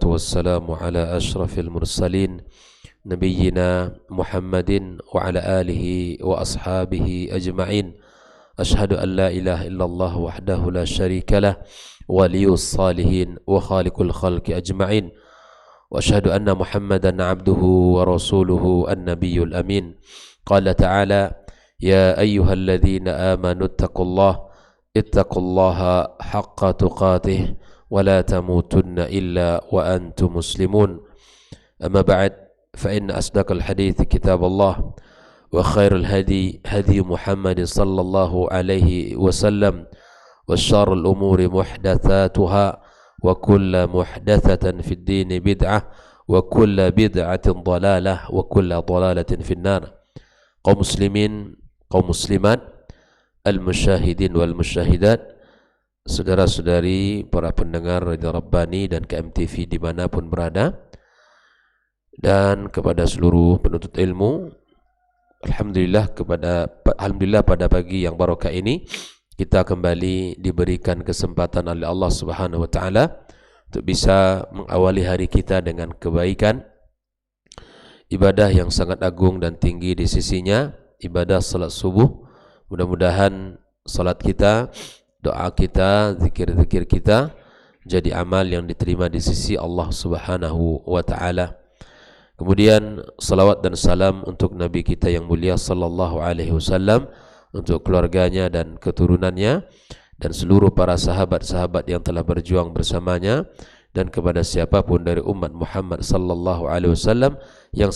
والسلام على أشرف المرسلين نبينا محمد وعلى آله وأصحابه أجمعين. أشهد أن لا إله إلا الله وحده لا شريك له ولي الصالحين وخالق الخلق أجمعين. وأشهد أن محمدا عبده ورسوله النبي الأمين. قال تعالى: يا أيها الذين آمنوا اتقوا الله حق تقاته ولا تموتن إلا وأنتم مسلمون. أما بعد، فإن أصدق الحديث كتاب الله، وخير الهدي هدي محمد صلى الله عليه وسلم، وشر الأمور محدثاتها، وكل محدثة في الدين بدعة، وكل بدعة ضلالة، وكل ضلالة في النار. Kaum muslimin, kaum muslimat, al-musyahidin wal musyahidat, saudara-saudari, para pendengar Radio Rabbani dan KMTV dimanapun berada, dan kepada seluruh penuntut ilmu, Alhamdulillah pada pagi yang barokah ini kita kembali diberikan kesempatan oleh Allah Subhanahu wa taala untuk bisa mengawali hari kita dengan kebaikan, ibadah yang sangat agung dan tinggi di sisinya, ibadah salat subuh. Mudah-mudahan salat kita, doa kita, zikir-zikir kita jadi amal yang diterima di sisi Allah Subhanahu wa taala. Kemudian salawat dan salam untuk Nabi kita yang mulia sallallahu alaihi wasallam, untuk keluarganya dan keturunannya, dan seluruh para sahabat-sahabat yang telah berjuang bersamanya, dan kepada siapapun dari umat Muhammad sallallahu alaihi wasallam yang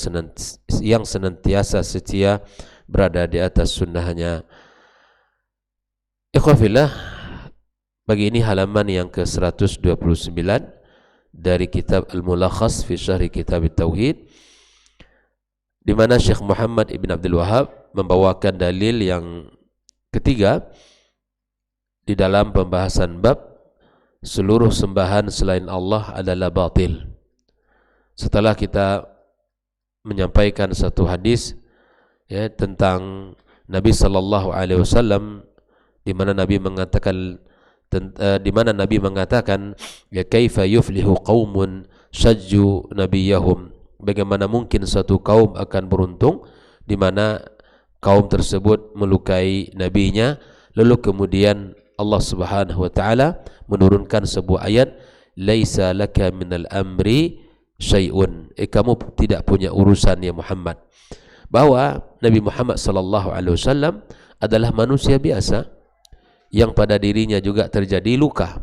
senantiasa setia berada di atas sunnahnya. Ikhwafillah, pagi ini halaman yang ke-129 dari kitab Al-Mulakhas fi Syarh Kitab Tauhid, di mana Syekh Muhammad Ibn Abdul Wahab membawakan dalil yang ketiga di dalam pembahasan bab seluruh sembahan selain Allah adalah batil. Setelah kita menyampaikan satu hadis tentang Nabi sallallahu alaihi wasallam, di mana Nabi mengatakan ya kaifa yuflihu qaumun sajju nabiyahum, bagaimana mungkin satu kaum akan beruntung di mana kaum tersebut melukai nabinya, lalu kemudian Allah Subhanahu wa taala menurunkan sebuah ayat, laisa laka minal amri syai'un, kamu tidak punya urusan ya Muhammad. Bahwa Nabi Muhammad sallallahu alaihi wasallam adalah manusia biasa yang pada dirinya juga terjadi luka,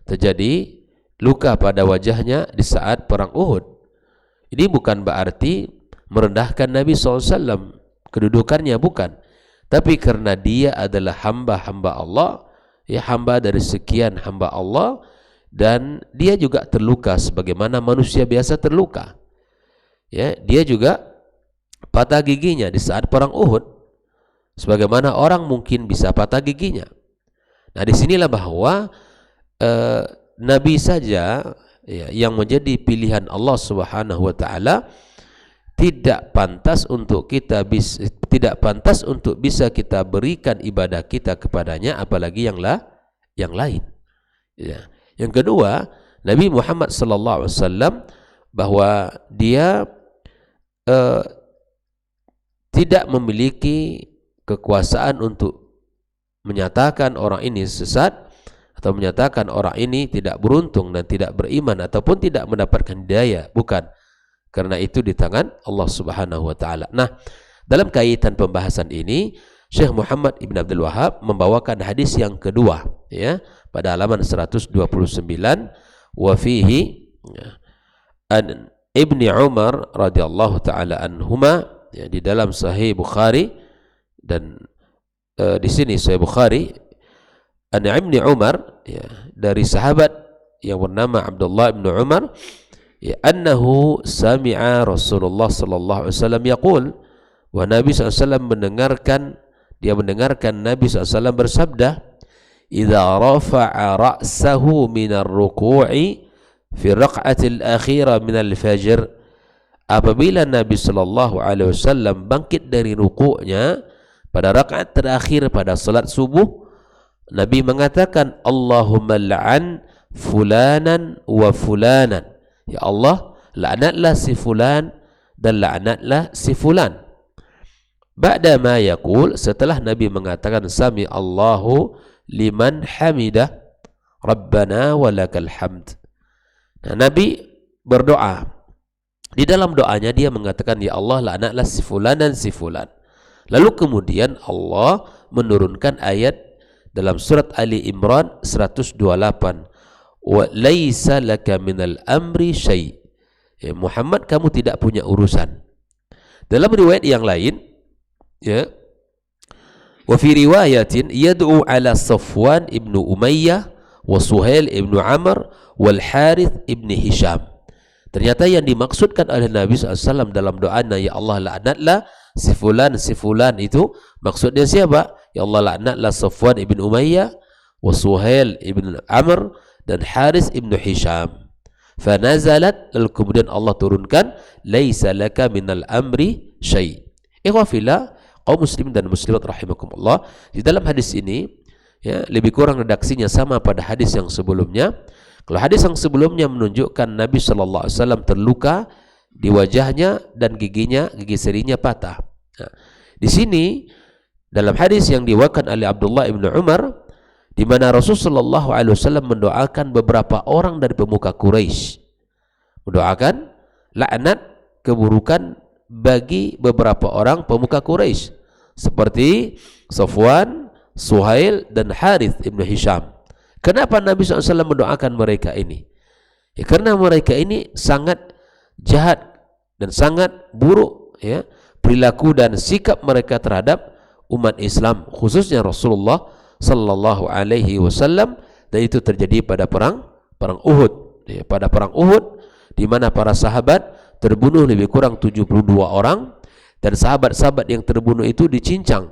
terjadi luka pada wajahnya di saat perang Uhud. Ini bukan berarti merendahkan Nabi SAW, kedudukannya bukan, tapi karena dia adalah hamba-hamba Allah, hamba dari sekian hamba Allah, dan dia juga terluka sebagaimana manusia biasa terluka. Dia juga patah giginya di saat perang Uhud, sebagaimana orang mungkin bisa patah giginya. Nah, disinilah bahwa Nabi saja yang menjadi pilihan Allah Subhanahu wa taala tidak pantas untuk bisa kita berikan ibadah kita kepadanya, apalagi yang lain. Yang kedua, Nabi Muhammad sallallahu alaihi wasallam bahwa dia tidak memiliki kekuasaan untuk menyatakan orang ini sesat, atau menyatakan orang ini tidak beruntung dan tidak beriman ataupun tidak mendapatkan hidayah, bukan. Karena itu di tangan Allah Subhanahu wa taala. Nah, dalam kaitan pembahasan ini, Syekh Muhammad Ibn Abdul Wahab membawakan hadis yang kedua, pada halaman 129, wa fihi an Ibni Umar radhiyallahu taala anhuma, di dalam Sahih Bukhari, dan di sini Sahih Bukhari, an Ibni Umar, dari sahabat yang bernama Abdullah bin Umar, annahu sami'a Rasulullah sallallahu alaihi wasallam yaqul, wa Nabi SAW mendengarkan Nabi SAW bersabda, idza rafa'a ra'sahu minar ruku'i fi raq'atil akhirah minal fajr, apabila Nabi sallallahu alaihi wasallam bangkit dari rukuknya pada rakaat terakhir pada salat subuh, Nabi mengatakan, Allahumma la'an fulanan wa fulanan, ya Allah, laknatlah si fulan dan laknatlah si fulan. Ba'da ma yaqul, setelah Nabi mengatakan sami Allahu liman hamidah, Rabbana walakal hamd. Nah, Nabi berdoa. Di dalam doanya dia mengatakan, ya Allah, laknatlah si fulan dan si fulan. Lalu kemudian Allah menurunkan ayat dalam surat Ali Imran 128. Wa laisa laka minal amri syai'. Ya, Muhammad, kamu tidak punya urusan. Dalam riwayat yang lain, ya, wa fi riwayatin yad'u ala Safwan ibnu Umayyah wa Suhail ibnu Amr wal Harith ibnu Hisham. Ternyata yang dimaksudkan oleh Nabi SAW dalam doanya, ya Allah, laknatlah si fulan itu, maksudnya siapa? Ya Allah, laknatlah Safwan ibn Umayyah wa Suhail ibn Amr dan Haris ibn Hisham. Fanazalat, lalu kemudian Allah turunkan, laisa laka minal amri syai'. Ikhwafillah, kaum muslimin dan muslimat rahimakumullah, di dalam hadis ini, ya, lebih kurang redaksinya sama pada hadis yang sebelumnya. Kalau hadis yang sebelumnya menunjukkan Nabi SAW terluka di wajahnya dan gigi serinya patah. Nah, di sini dalam hadis yang diwakilkan oleh Abdullah ibn Umar, di mana Rasulullah SAW mendoakan beberapa orang dari pemuka Quraisy, mendoakan laknat keburukan bagi beberapa orang pemuka Quraisy seperti Safwan, Suhail dan Harith ibn Hisham. Kenapa Nabi SAW mendoakan mereka ini? Ya, karena mereka ini sangat jahat dan sangat buruk, ya, perilaku dan sikap mereka terhadap umat Islam, khususnya Rasulullah Sallallahu Alaihi Wasallam, dan itu terjadi pada perang Uhud. Ya, pada perang Uhud, di mana para sahabat terbunuh lebih kurang 72 orang, dan sahabat-sahabat yang terbunuh itu dicincang.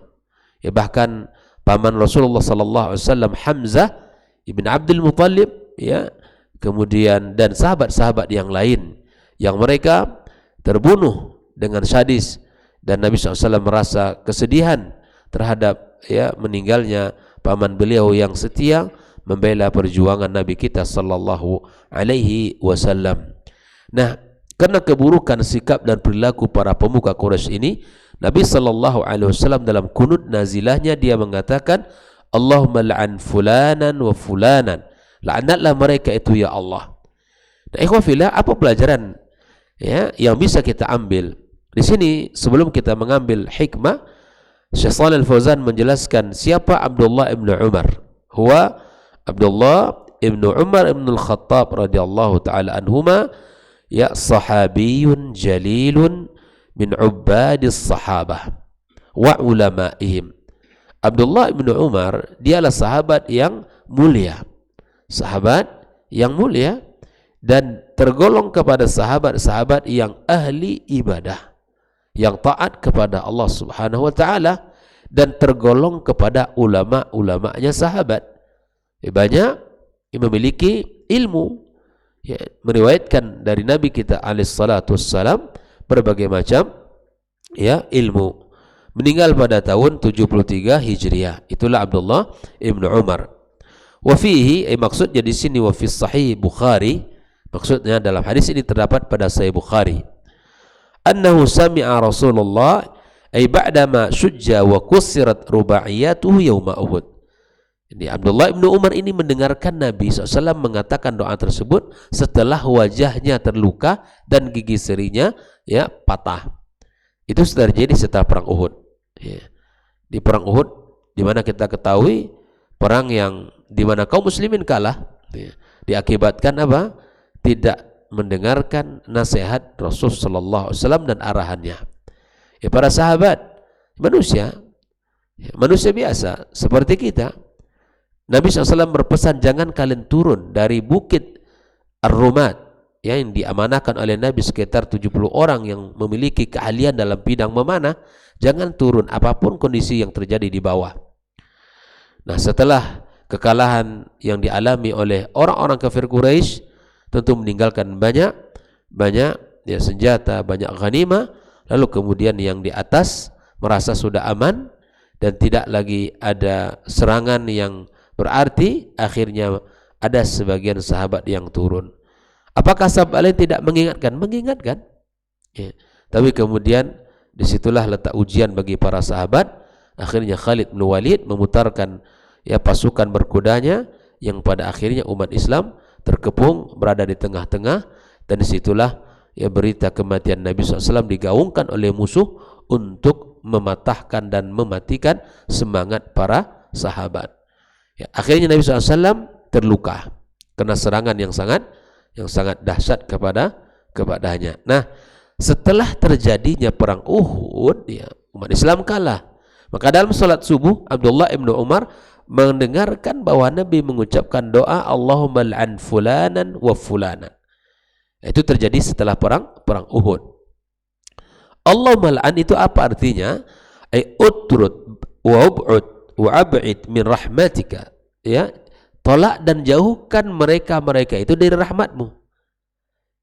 Ya, bahkan paman Rasulullah Sallallahu Alaihi Wasallam, Hamzah ibn Abdul Muttalib, ya, kemudian dan sahabat-sahabat yang lain yang mereka terbunuh dengan sadis, dan Nabi SAW merasa kesedihan terhadap, ya, meninggalnya paman beliau yang setia membela perjuangan Nabi kita Sallallahu Alaihi Wasallam. Nah, karena keburukan sikap dan perilaku para pemuka Quraisy ini, Nabi Sallallahu Alaihi Wasallam dalam kunut nazilahnya dia mengatakan, Allahumma la'an fulanan wa fulanan, laknatlah mereka itu ya Allah. Nah, ikhwafillah, apa pelajaran, ya, yang bisa kita ambil di sini? Sebelum kita mengambil hikmah, Syekh Shalih Al-Fauzan menjelaskan siapa Abdullah ibn Umar. Huwa Abdullah ibn Umar ibn Al-Khattab radhiyallahu ta'ala anhuma, ya, sahabiyun jalilun min ubadis sahabah wa ulama'ihim. Abdullah ibn Umar, dialah sahabat yang mulia, dan tergolong kepada sahabat-sahabat yang ahli ibadah, yang taat kepada Allah Subhanahu wa taala, dan tergolong kepada ulama-ulamanya sahabat. Banyak yang memiliki ilmu, ya, meriwayatkan dari Nabi kita alaihi salatu wassalam berbagai macam, ya, ilmu. Meninggal pada tahun 73 Hijriah. Itulah Abdullah ibn Umar. Wa fihi, maksudnya di sini wa fi sahih Bukhari, maksudnya dalam hadis ini terdapat pada Sahih Bukhari, annahu sami'a Rasulullah ay ba'dama syujja wa kusirat rubaiyatuhu yauma Uhud. Ini Abdullah ibn Umar ini mendengarkan Nabi SAW mengatakan doa tersebut setelah wajahnya terluka dan gigi serinya, ya, patah. Itu sudah terjadi setelah perang Uhud. Ya. Di perang Uhud, di mana kita ketahui perang yang di mana kaum muslimin kalah, ya, diakibatkan apa? Tidak mendengarkan nasihat Rasul Sallallahu Alaihi Wasallam dan arahannya. Ya, para sahabat manusia, ya, manusia biasa seperti kita. Nabi SAW berpesan, jangan kalian turun dari bukit Ar-Rumat, ya, yang diamanahkan oleh Nabi sekitar 70 orang yang memiliki keahlian dalam bidang memanah. Jangan turun apapun kondisi yang terjadi di bawah. Nah, setelah kekalahan yang dialami oleh orang-orang kafir Quraisy, tentu meninggalkan banyak, ya, senjata, banyak ghanimah. Lalu kemudian yang di atas merasa sudah aman dan tidak lagi ada serangan yang berarti, akhirnya ada sebagian sahabat yang turun. Apakah sahabat lain tidak mengingatkan? Mengingatkan. Ya. Tapi kemudian disitulah letak ujian bagi para sahabat. Akhirnya Khalid bin Walid memutarkan ya pasukan berkudanya yang pada akhirnya umat Islam terkepung berada di tengah-tengah, dan disitulah ya berita kematian Nabi SAW digaungkan oleh musuh untuk mematahkan dan mematikan semangat para sahabat. Ya, akhirnya Nabi SAW terluka kena serangan yang sangat dahsyat kepadanya. Nah, setelah terjadinya perang Uhud, ya, umat Islam kalah. Maka dalam salat subuh, Abdullah ibnu Umar mendengarkan bahwa Nabi mengucapkan doa Allahumma al'an fulanan wa fulanan. Itu terjadi setelah perang Uhud. Allahumma al'an itu apa artinya? Ay utrud wa ub'ud wa ab'id min rahmatika. Ya, tolak dan jauhkan mereka itu dari rahmatmu.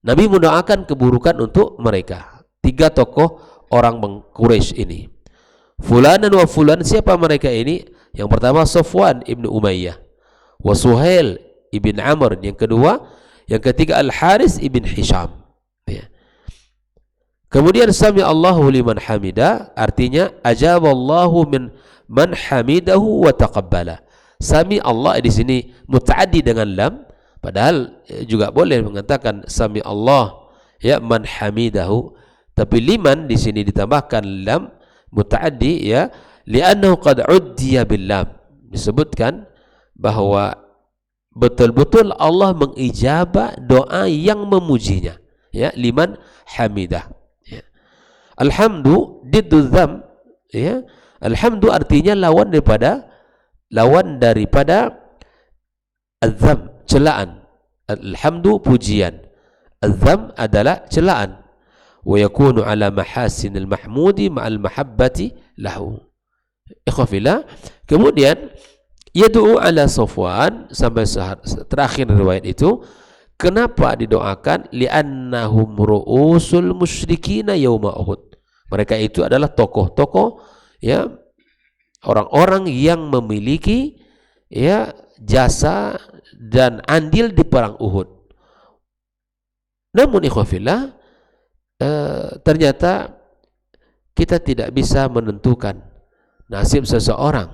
Nabi mendoakan keburukan untuk mereka. 3 tokoh orang Quraisy ini. Fulanan wa fulan, siapa mereka ini? Yang pertama Safwan ibn Umayyah, wa Suhail ibn Amr, yang kedua, yang ketiga Al-Haris ibn Hisham. Ya. Kemudian sami Allahu liman hamida, artinya ajaballahu min man hamidahu wa taqabbala. Sami Allah di sini mutaaddi dengan lam, padahal juga boleh mengatakan sami Allah ya man hamidahu, tapi liman di sini ditambahkan lam mutaaddi ya, li'annahu qad uddiya bil lam, disebutkan bahwa betul-betul Allah mengijabah doa yang memujinya ya, liman hamidah ya. Alhamdu diddu dzam ya, alhamdu artinya lawan daripada adzam, celaan. Alhamdu pujian, adzam adalah celaan. Wa yakunu ala mahasinil mahmudi ma'al mahabbati lahu. Ikhwafillah. Kemudian yad'u ala Safwan, sampai terakhir riwayat itu. Kenapa didoakan? Li'annahum ru'usul musyrikina yawma Uhud. Mereka itu adalah tokoh-tokoh ya, orang-orang yang memiliki ya jasa dan andil di perang Uhud. Namun ikhwafillah, ternyata kita tidak bisa menentukan nasib seseorang.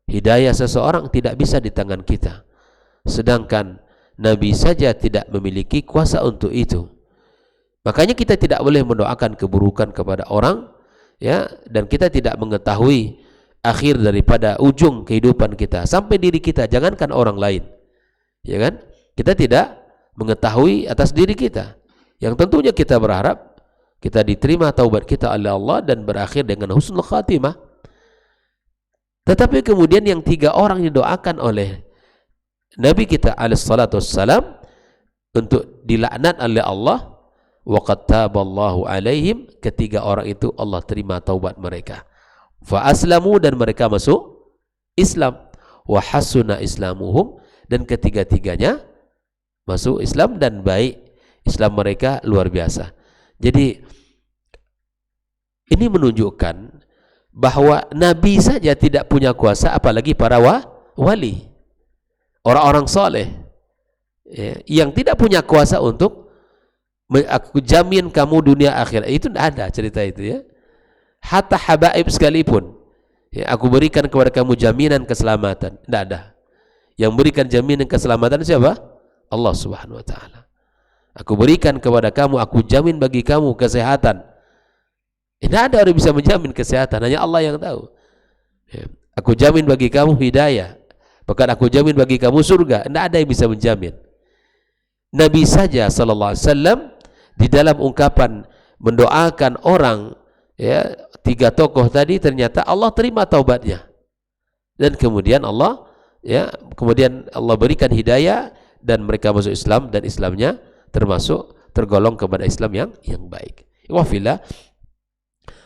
Hidayah seseorang tidak bisa di tangan kita. Sedangkan Nabi saja tidak memiliki kuasa untuk itu. Makanya kita tidak boleh mendoakan keburukan kepada orang ya, dan kita tidak mengetahui akhir daripada ujung kehidupan kita sampai diri kita, jangankan orang lain. Ya kan? Kita tidak mengetahui atas diri kita. Yang tentunya kita berharap kita diterima taubat kita oleh Allah dan berakhir dengan husnul khatimah. Tetapi kemudian yang 3 orang didoakan oleh Nabi kita alaihissalatu wassalam untuk dilaknat oleh Allah, wa qad taballahu alaihim, ketiga orang itu Allah terima taubat mereka. Fa aslamu, dan mereka masuk Islam. Wa hasuna islamuhum, dan ketiga-tiganya masuk Islam dan baik Islam mereka luar biasa. Jadi ini menunjukkan bahwa Nabi saja tidak punya kuasa, apalagi para wali, orang-orang soleh ya, yang tidak punya kuasa untuk aku jamin kamu dunia akhirat. Itu tidak ada cerita itu ya. Hatta habaib sekalipun ya, aku berikan kepada kamu jaminan keselamatan, tidak ada. Yang berikan jaminan keselamatan siapa? Allah Subhanahu wa taala. Aku berikan kepada kamu, aku jamin bagi kamu kesehatan. Tidak ada orang bisa menjamin kesehatan, hanya Allah yang tahu. Ya. Aku jamin bagi kamu hidayah, bahkan aku jamin bagi kamu surga. Tidak ada yang bisa menjamin. Nabi saja sallallahu alaihi wasallam di dalam ungkapan mendoakan orang ya, 3 tokoh tadi, ternyata Allah terima taubatnya. Dan kemudian Allah berikan hidayah dan mereka masuk Islam, dan Islamnya tergolong kepada Islam yang baik. Wafillah.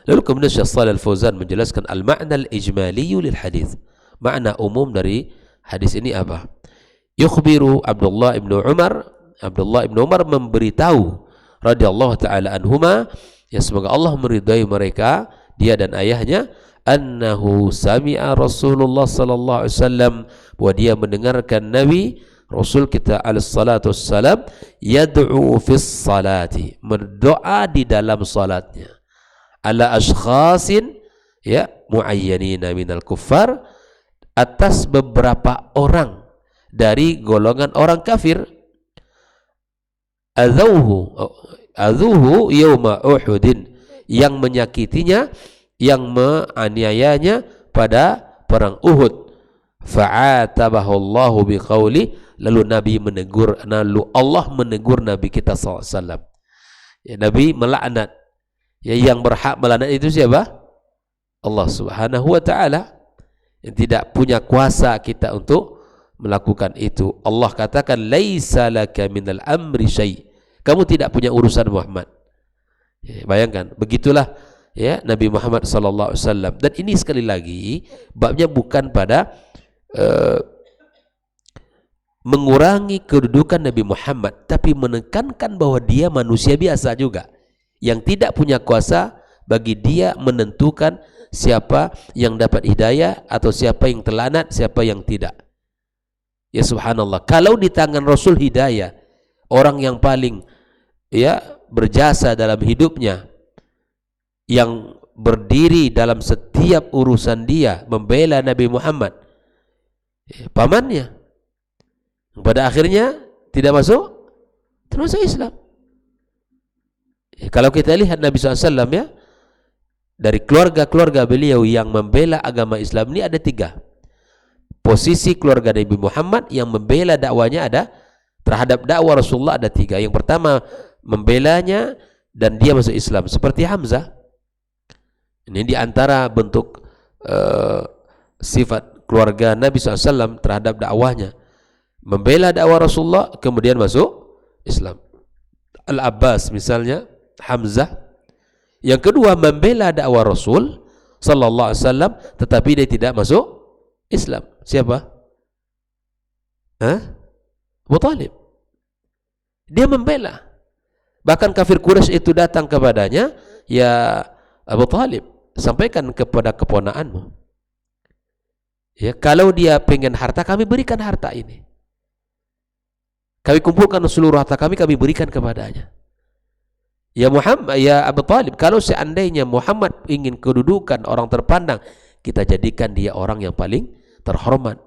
Lalu kemudian Syekh Shalih Al-Fauzan menjelaskan al-ma'na al-ijmali lil hadis. Makna umum dari hadis ini apa? Yukhbiru Abdullah ibn Umar memberitahu radhiyallahu taala anhuma, ya semoga Allah meridai mereka, dia dan ayahnya, annahu sami'a Rasulullah sallallahu alaihi wasallam, bahwa dia mendengarkan Nabi Rasul kita alaihi salatu wassalam yad'u fis salati, berdoa di dalam salatnya, ala ashkhasin ya muayyanina minal kuffar, atas beberapa orang dari golongan orang kafir. Adhuhu yawma Uhudin, yang menyakitinya, yang menganiayanya pada perang Uhud. Fa'atabahu Allahu biqauli, lalu Allah menegur Nabi kita SAW. Ya, Nabi melaknat. Ya, yang berhak melaknat itu siapa? Allah Subhanahu wa ta'ala. Yang tidak punya kuasa kita untuk melakukan itu. Allah katakan, laisa laka minal amri syai', kamu tidak punya urusan Muhammad. Ya, bayangkan, begitulah ya Nabi Muhammad sallallahu alaihi wasallam. Dan ini sekali lagi babnya bukan pada mengurangi kedudukan Nabi Muhammad, tapi menekankan bahwa dia manusia biasa juga, yang tidak punya kuasa bagi dia menentukan siapa yang dapat hidayah atau siapa yang terlanat, siapa yang tidak. Ya subhanallah, kalau di tangan Rasul hidayah, orang yang paling ya berjasa dalam hidupnya, yang berdiri dalam setiap urusan dia membela Nabi Muhammad, pamannya, pada akhirnya tidak termasuk Islam. Kalau kita lihat Nabi SAW ya, dari keluarga-keluarga beliau yang membela agama Islam ini ada 3. Posisi keluarga Nabi Muhammad yang membela dakwanya ada, terhadap dakwah Rasulullah ada 3. Yang pertama membelanya dan dia masuk Islam, seperti Hamzah. Ini diantara bentuk sifat keluarga Nabi SAW terhadap dakwahnya, membela dakwah Rasulullah kemudian masuk Islam. Al-Abbas misalnya, Hamzah. Yang kedua membela dakwah Rasul sallallahu alaihi wasallam tetapi dia tidak masuk Islam. Siapa? Abu Talib. Dia membela. Bahkan kafir Quraisy itu datang kepadanya, ya Abu Talib, sampaikan kepada keponakanmu, ya kalau dia pengen harta, kami berikan harta ini, kami kumpulkan seluruh harta kami berikan kepadanya. Ya Muhammad, ya Abu Talib, kalau seandainya Muhammad ingin kedudukan orang terpandang, kita jadikan dia orang yang paling terhormat.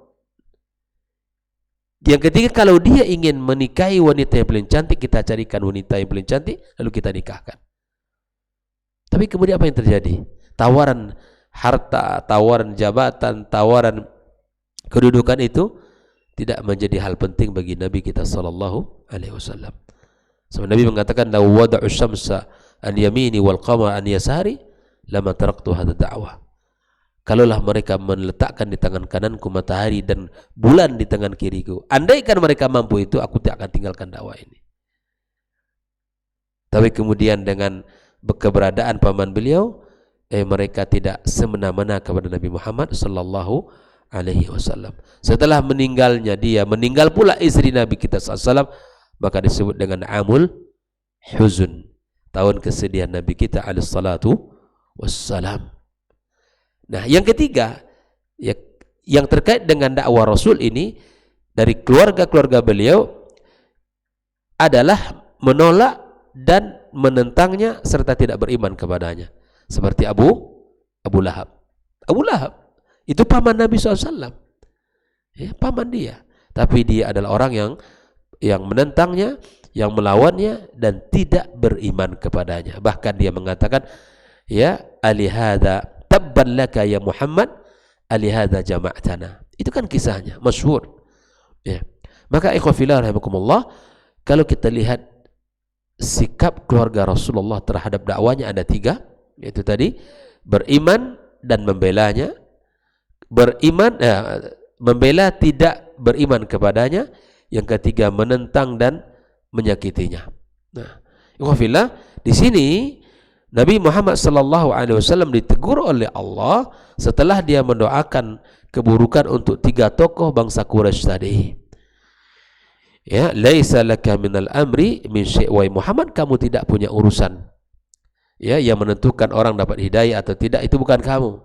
Yang ketiga, kalau dia ingin menikahi wanita yang paling cantik, kita carikan wanita yang paling cantik lalu kita nikahkan. Tapi kemudian apa yang terjadi? Tawaran harta, tawaran jabatan, tawaran kedudukan itu tidak menjadi hal penting bagi Nabi kita sallallahu alaihi wasallam. Sebab Nabi mengatakan, "Law wada'u syamsa an yamini wal qamara an yasari lama taraktu hadha da'wah." Kalaulah mereka meletakkan di tangan kananku matahari dan bulan di tangan kiriku, andaikan mereka mampu itu, aku tidak akan tinggalkan dakwah ini. Tapi kemudian dengan keberadaan paman beliau, mereka tidak semena-mena kepada Nabi Muhammad sallallahu alaihi wasallam. Setelah meninggalnya dia, meninggal pula istri Nabi kita sallallahu alaihi wasallam, maka disebut dengan Amul Huzun, tahun kesedihan Nabi kita alaihi salatu wassalam. Nah, yang ketiga, ya, yang terkait dengan dakwah Rasul ini, dari keluarga-keluarga beliau adalah menolak dan menentangnya serta tidak beriman kepadanya, seperti Abu Lahab. Abu Lahab itu paman Nabi SAW, ya, paman dia, tapi dia adalah orang yang menentangnya, yang melawannya dan tidak beriman kepadanya. Bahkan dia mengatakan, ya alihada tabban laka ya Muhammad, alihada jama'tana. Itu kan kisahnya masyhur, ya. Maka ikhwah fillah rahimakumullah, kalau kita lihat sikap keluarga Rasulullah terhadap dakwanya ada 3, yaitu tadi beriman dan membelanya, membela tidak beriman kepadanya, yang ketiga menentang dan menyakitinya. Nah, ikhwah fillah, di sini Nabi Muhammad sallallahu alaihi wasallam ditegur oleh Allah setelah dia mendoakan keburukan untuk 3 tokoh bangsa Quraisy tadi. Ya, laisa laka minal amri min syai', wa Muhammad, kamu tidak punya urusan. Ya, yang menentukan orang dapat hidayah atau tidak itu bukan kamu.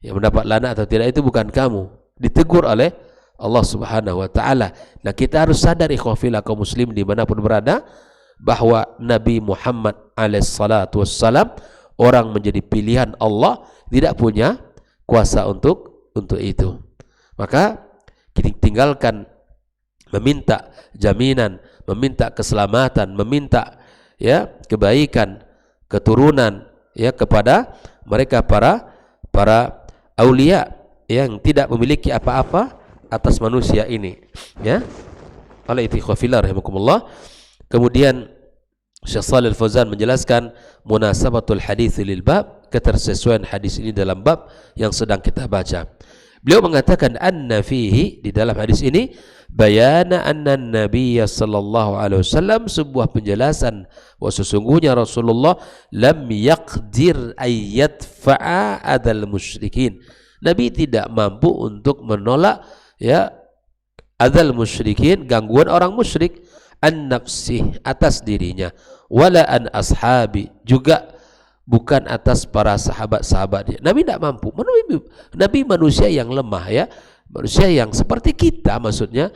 Yang mendapat lana atau tidak itu bukan kamu. Ditegur oleh Allah Subhanahu wa taala. Nah, kita harus sadar ikhwafillah kaum muslim dimanapun berada bahwa Nabi Muhammad alaihissalatu wassalam orang menjadi pilihan Allah, tidak punya kuasa untuk itu. Maka kita tinggalkan meminta jaminan, meminta keselamatan, meminta ya kebaikan, keturunan ya kepada mereka para aulia yang tidak memiliki apa-apa atas manusia ini, ya. Oleh itu ikhwafillah rahimakumullah. Kemudian Syekh Shalih Al-Fauzan menjelaskan munasabatul hadits lil bab, ketersesuaian hadis ini dalam bab yang sedang kita baca. Beliau mengatakan anna fihi, di dalam hadis ini, bayana anna Nabiy sallallahu alaihi wasallam, sebuah penjelasan bahwa sesungguhnya Rasulullah lam yaqdir ayyat fa'a adal musyrikin. Nabi tidak mampu untuk menolak ya adal musyrikin, gangguan orang musyrik, an nafsih, atas dirinya, wala an ashabi, juga bukan atas para sahabat-sahabatnya. Nabi tidak mampu. Nabi manusia yang lemah, ya, manusia yang seperti kita, maksudnya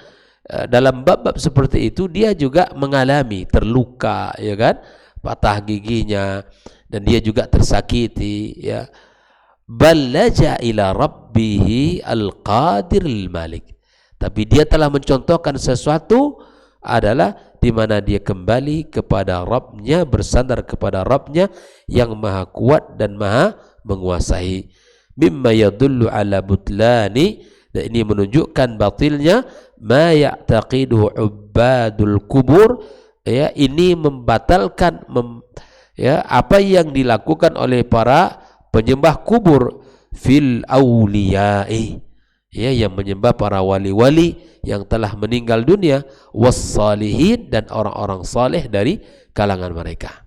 dalam bab-bab seperti itu dia juga mengalami terluka, ya kan, patah giginya, dan dia juga tersakiti, ya. Bal laja ila rabbih al-qadir al-malik, tapi dia telah mencontohkan sesuatu adalah di mana dia kembali kepada Rabbnya, bersandar kepada Rabbnya yang maha kuat dan maha menguasai. Mimma yadullu ala butlani, dan ini menunjukkan batilnya ma ya'taqiduhu ubadul kubur, ya, ini membatalkan ya apa yang dilakukan oleh para penyembah kubur, fil awliyai, ya, yang menyembah para wali-wali yang telah meninggal dunia, wassalihin, dan orang-orang saleh dari kalangan mereka.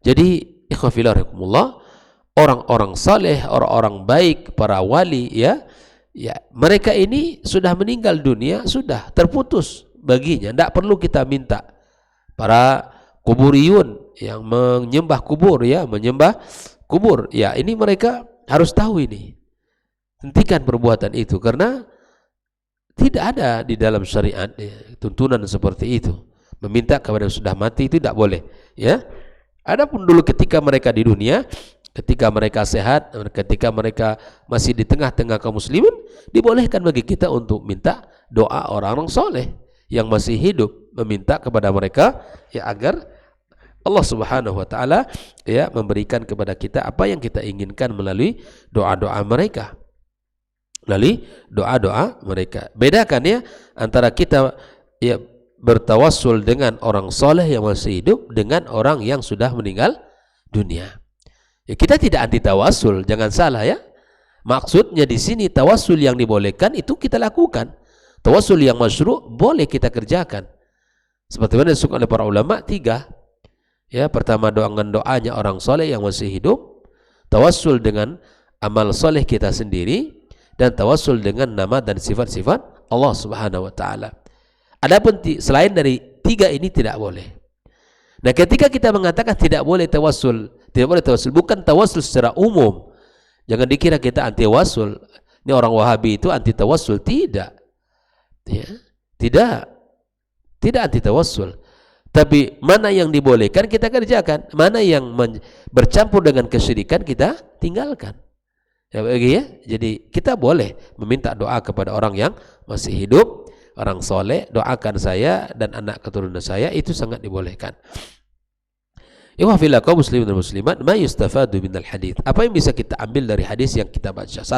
Jadi ikhwafillah rahimakumullah, orang-orang saleh, orang-orang baik, para wali, ya mereka ini sudah meninggal dunia, sudah terputus baginya, tidak perlu kita minta. Para kuburiyun yang menyembah kubur, ya, menyembah kubur, ya, ini mereka harus tahu ini. Hentikan perbuatan itu, karena tidak ada di dalam syariat, ya, tuntunan seperti itu. Meminta kepada yang sudah mati itu tidak boleh, ya. Adapun dulu ketika mereka di dunia, ketika mereka sehat, ketika mereka masih di tengah-tengah kaum muslimin, dibolehkan bagi kita untuk minta doa orang-orang soleh yang masih hidup, meminta kepada mereka, ya, agar Allah Subhanahu wa taala, ya, memberikan kepada kita apa yang kita inginkan melalui doa-doa mereka. Melalui doa-doa mereka. Bedakan, ya, antara kita, ya, bertawassul dengan orang soleh yang masih hidup dengan orang yang sudah meninggal dunia. Ya, kita tidak anti tawassul, jangan salah, ya. Maksudnya di sini tawassul yang dibolehkan itu kita lakukan. Tawassul yang masyru' boleh kita kerjakan. Seperti mana disebutkan oleh para ulama, 3. Ya, pertama doanya orang soleh yang masih hidup, tawassul dengan amal soleh kita sendiri, dan tawassul dengan nama dan sifat-sifat Allah Subhanahu wa taala. Adapun selain dari 3 ini tidak boleh. Nah, ketika kita mengatakan tidak boleh tawassul, bukan tawassul secara umum. Jangan dikira kita anti tawassul. Ini orang Wahabi itu anti tawassul, tidak. Ya, tidak anti tawassul. Tapi mana yang dibolehkan kita kerjakan, mana yang bercampur dengan kesyirikan kita tinggalkan. Ya, ya. Jadi kita boleh meminta doa kepada orang yang masih hidup, orang soleh, doakan saya dan anak keturunan saya, itu sangat dibolehkan. Ikhwafillah kaum muslimin dan muslimat, ma yustafadu minal hadits. Apa yang bisa kita ambil dari hadis yang kita baca? 1,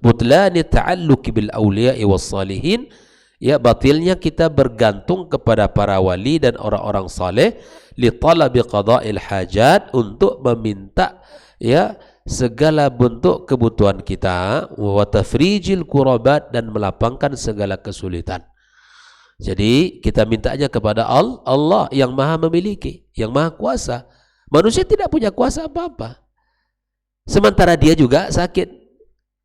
butlani ta'alluqi bil awliya'i was salihin. Ya, batilnya kita bergantung kepada para wali dan orang-orang saleh, li talabi qada'il hajat, untuk meminta, ya, segala bentuk kebutuhan kita, wa tafrijil kurabat, dan melapangkan segala kesulitan. Jadi kita mintanya kepada Allah yang maha memiliki, yang maha kuasa. Manusia tidak punya kuasa apa-apa. Sementara dia juga sakit,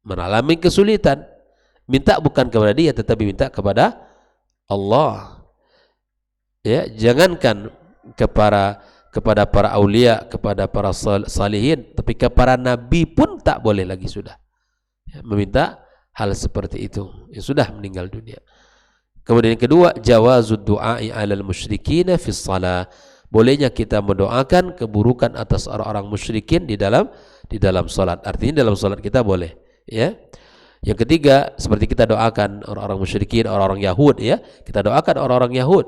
mengalami kesulitan. Minta bukan kepada dia, tetapi minta kepada Allah. Ya, jangankan kepada para aulia, kepada para salihin, tapi kepada nabi pun tak boleh lagi sudah. Ya, meminta hal seperti itu, yang sudah meninggal dunia. Kemudian yang kedua, jawazud du'a'i 'alal musyrikina fis shalah. Bolehnya kita mendoakan keburukan atas orang-orang musyrikin di dalam salat. Artinya dalam salat kita boleh, ya. Yang ketiga, seperti kita doakan orang-orang musyrikin, orang-orang Yahud, ya. Kita doakan orang-orang Yahud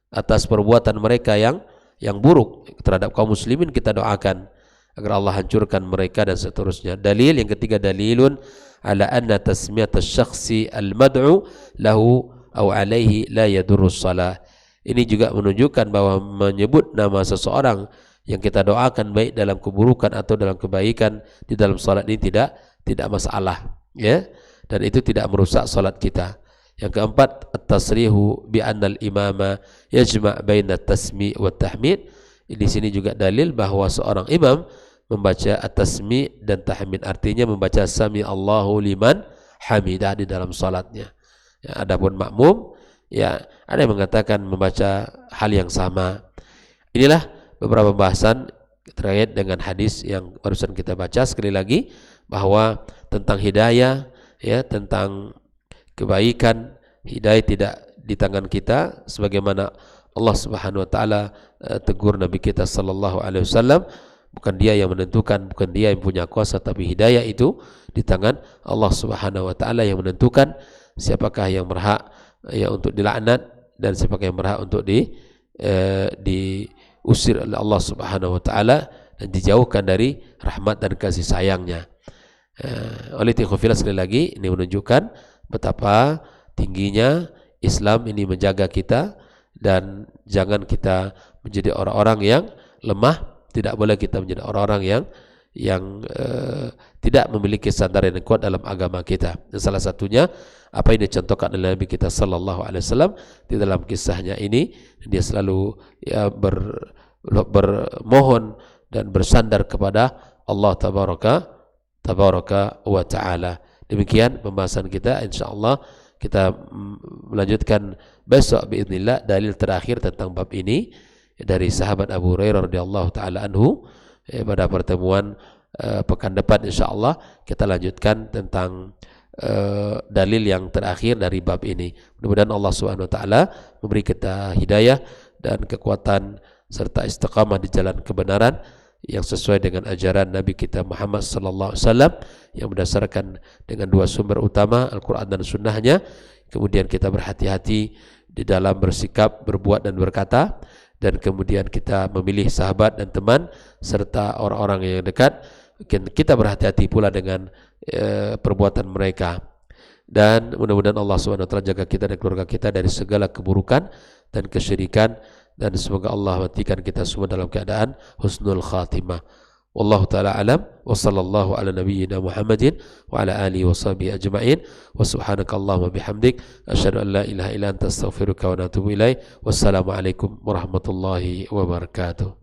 atas perbuatan mereka yang buruk terhadap kaum muslimin, kita doakan agar Allah hancurkan mereka dan seterusnya. Dalil yang ketiga, dalilun ala anna tasmiyat asy-syakhsi al-mad'u lahu aw alaihi la yadurrus shalah. Ini juga menunjukkan bahwa menyebut nama seseorang yang kita doakan baik dalam keburukan atau dalam kebaikan di dalam salat ini tidak masalah, ya, dan itu tidak merusak salat kita. Yang keempat, at-tasrihu bi anna al-imama yajma' baina at-tasmi' wa at-tahmid. Di sini juga dalil bahwa seorang imam membaca at-tasmi' dan tahmid, artinya membaca sami Allahu liman hamidah di dalam salatnya. Ya, adapun makmum, ya, ada yang mengatakan membaca hal yang sama. Inilah beberapa pembahasan terkait dengan hadis yang barusan kita baca. Sekali lagi, bahwa tentang hidayah, ya, tentang kebaikan, hidayah tidak di tangan kita, sebagaimana Allah Subhanahu wa taala tegur Nabi kita sallallahu alaihi wasallam, bukan dia yang menentukan, bukan dia yang punya kuasa, tapi hidayah itu di tangan Allah Subhanahu wa taala yang menentukan siapakah yang berhak, ya, untuk dilaknat dan siapakah yang berhak untuk diusir oleh Allah Subhanahu wa taala dan dijauhkan dari rahmat dan kasih sayangnya. Oleh itu sekali lagi, ini menunjukkan betapa tingginya Islam ini menjaga kita, dan jangan kita menjadi orang-orang yang lemah. Tidak boleh kita menjadi orang-orang yang tidak memiliki sandaran yang kuat dalam agama kita. Dan salah satunya apa yang dicontohkan oleh Nabi kita sallallahu alaihi wasallam di dalam kisahnya ini, dia selalu, ya, bermohon dan bersandar kepada Allah tabaraka wa ta'ala. Demikian pembahasan kita, insyaallah kita melanjutkan besok biiznillah dalil terakhir tentang bab ini dari sahabat Abu Hurairah radhiyallahu taala anhu. Pada pertemuan pekan depan insyaallah kita lanjutkan tentang dalil yang terakhir dari bab ini. Mudah-mudahan Allah Subhanahu wa taala memberi kita hidayah dan kekuatan serta istiqamah di jalan kebenaran yang sesuai dengan ajaran Nabi kita Muhammad sallallahu alaihi wasallam, yang berdasarkan dengan dua sumber utama, Al-Qur'an dan sunnahnya. Kemudian kita berhati-hati di dalam bersikap, berbuat dan berkata, dan kemudian kita memilih sahabat dan teman serta orang-orang yang dekat. Kita berhati-hati pula dengan perbuatan mereka, dan mudah-mudahan Allah Subhanahu wa taala jaga kita dan keluarga kita dari segala keburukan dan kesyirikan, dan semoga Allah matikan kita semua dalam keadaan husnul khatimah. Wallahu taala alam, wa sallallahu ala nabiyyina Muhammadin wa ala alihi wa sahbihi ajma'in, wa subhanakallahumma bihamdik asyhadu an la ilaha illa anta astaghfiruka wa atubu ilaik. Wassalamu alaikum warahmatullahi wabarakatuh.